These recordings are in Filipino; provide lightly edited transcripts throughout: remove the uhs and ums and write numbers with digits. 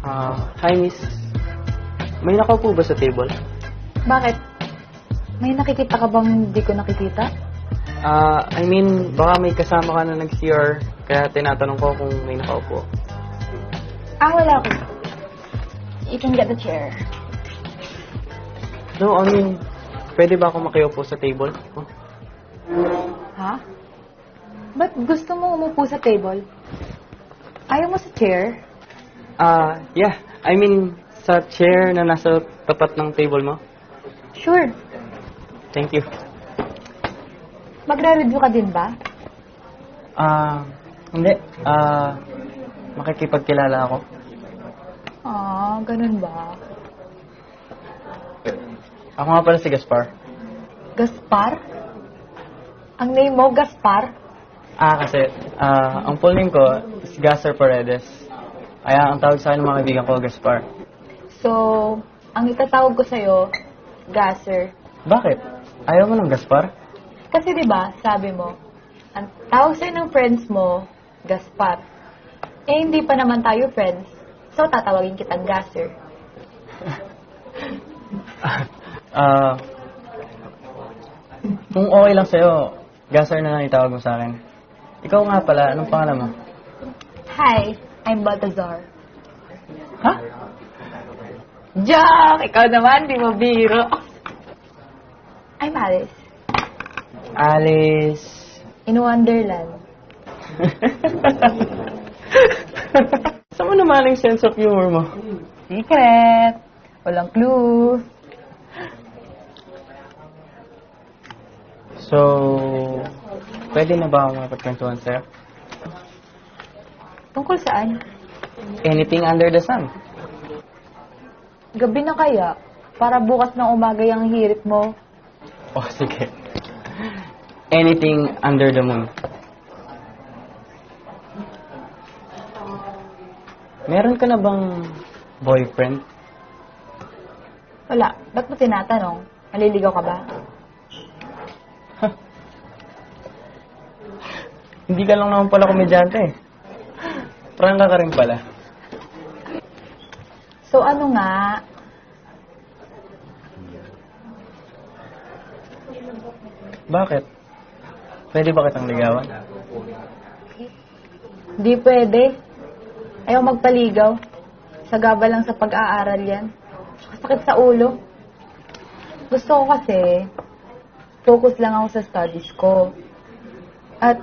Hi miss. May nakaupo ba sa table? Bakit? May nakikita ka bang di ko nakikita? Baka may kasama ka na nag-CR, kaya tinatanong ko kung may nakaupo. Wala ko. You can get the chair. No, pwede ba ako makiupo sa table? Oh. Ha? Ba't gusto mo umupo sa table? Ayaw mo sa chair? Yeah. Sa chair na nasa tapat ng table mo. Sure. Thank you. Magre-review ka din ba? Hindi. Makikipagkilala ako. Ganun ba? Ako nga pala si Gaspar. Gaspar? Ang name mo, Gaspar? Kasi, ang full name ko is Gasser Paredes. Kaya ang tawag sa akin ng mga kaibigan ko, Gaspar. So, ang itatawag ko sa'yo, Gasser. Bakit? Ayaw mo ng Gaspar? Kasi di ba sabi mo, ang tawag sa'yo ng friends mo, Gaspar. Hindi pa naman tayo friends. So, tatawagin kitang Gasser. Kung okay lang sa'yo, Gasser na lang itawag mo sa akin. Ikaw nga pala, anong pangalan mo? Hi, I'm Baltazar. Ha? Joke! Ikaw naman, di mo biro. I'm Alice. Alice. In Wonderland. Saan mo naman yung sense of humor mo? Secret. Walang clue. So, pwede na ba ako mapagkwentuhan sa'yo? Tungkol saan? Anything under the sun. Gabi na kaya? Para bukas ng umaga yung hirit mo. Oh, sige. Anything under the moon. Meron ka na bang boyfriend? Wala. Ba't mo tinatanong? Naliligaw ka ba? Hindi ka lang naman pala komedyante eh. Prangka ka rin pala. So ano nga? Bakit? Pwede ba kitang ligawan? Di pwede. Ayaw magpaligaw. Sagaba lang sa pag-aaral yan. Sakit sa ulo. Gusto ko kasi, focus lang ako sa studies ko. At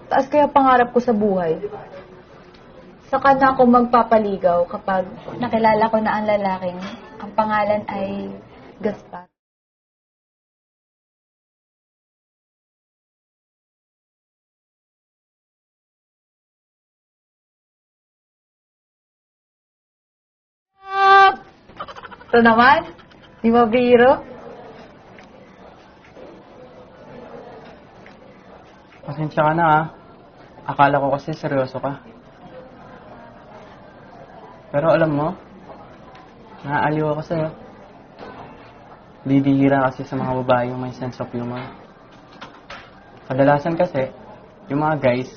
taas kaya pangarap ko sa buhay. Saka na ako magpapaligaw kapag nakilala ko na ang lalaking ang pangalan ay Gaspar. Ito naman, di ba biro? Pasensya ka na ah. Akala ko kasi seryoso ka. Pero alam mo, naaaliw ako sa'yo. Bibihira kasi sa mga babae yung may sense of humor. Kadalasan kasi, yung mga guys,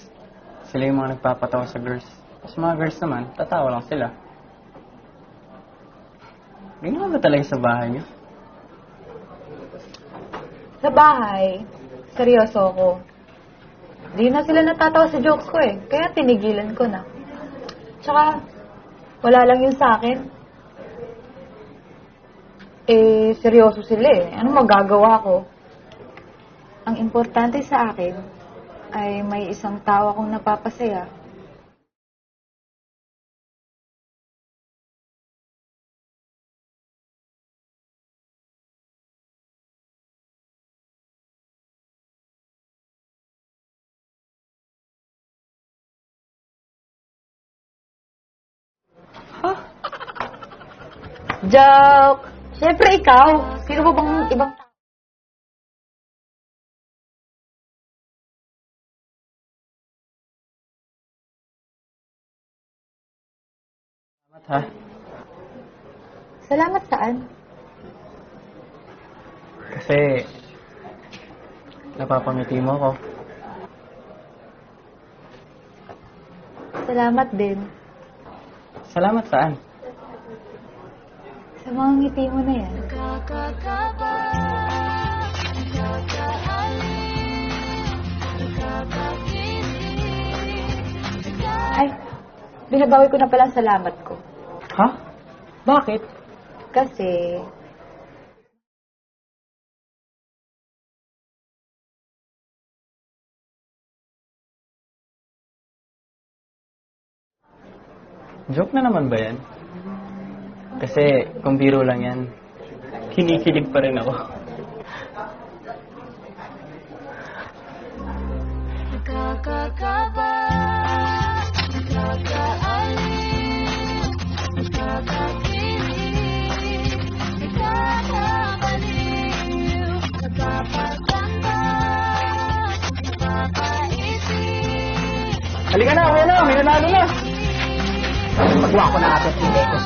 sila yung mga nagpapatawa sa girls. Tapos mga girls naman, tatawa lang sila. Gano'n ba talaga sa bahay niyo? Sa bahay, seryoso ako. Di na sila natatawa sa jokes ko eh. Kaya tinigilan ko na. Tsaka, wala lang yun sa akin. Seryoso sila eh. Ano magagawa ko? Ang importante sa akin ay may isang tao akong napapasaya. Joke! Siyempre ikaw. Sino ba bang ibang tao? Salamat ha. Salamat saan? Kasi, napapangiti mo ako. Salamat din. Salamat saan? Sa mga ngiti mo na yan. Ay, binabawi ko na pala ang salamat ko. Ha? Bakit? Kasi, Joke na naman ba yan? Kasi kung biro lang yan, kinikilig pa rin ako. Halika na, may nanalo na! Magawa ko na ate si Lekos.